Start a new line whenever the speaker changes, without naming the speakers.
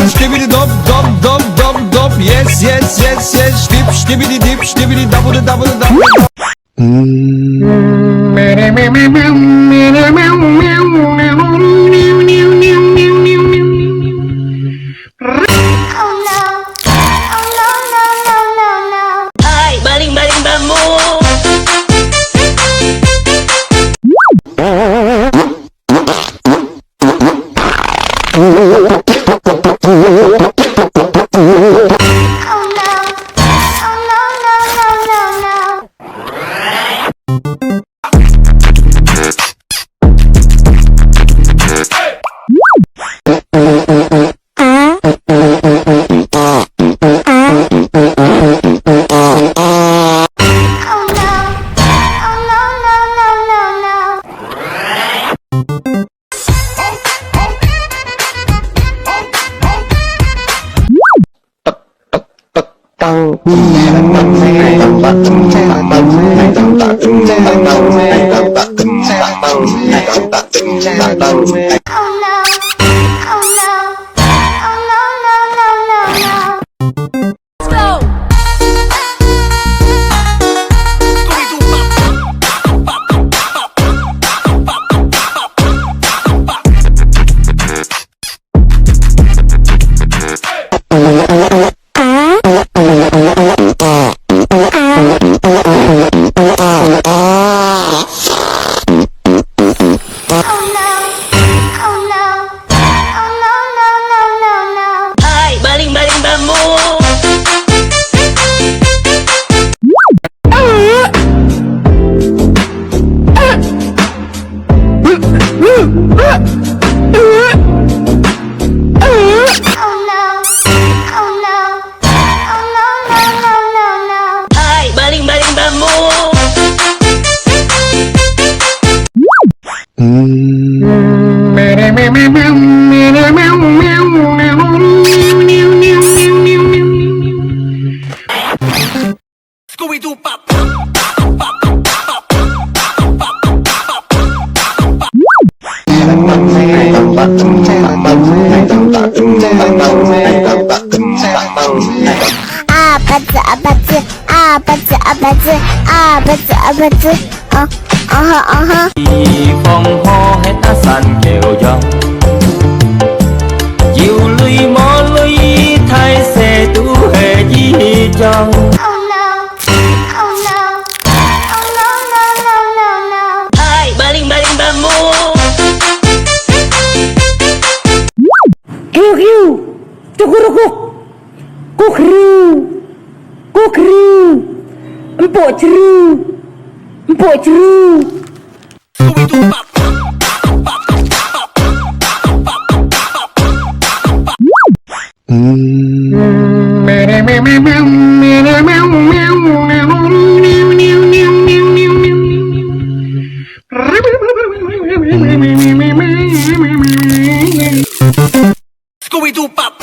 Stibidi dop dop dop dop dop, yes yes yes yes, stibidi dip stibidi double double double.
Ay, baling-baling ba mo? Ay, baling-baling ba mo? Ay, baling-baling ba mo? Scooby-Doo pop.
Phong hô hết á xanh kêu gió Diệu lùi mò lùi thay xe tú hề di cho
Ay, baling-baling ba mo?
Hiu hiu, cukurukuk, kukru, kukru, empok ceru, empok ceru.
Scooby-Doo pop. Scooby-Doo pop.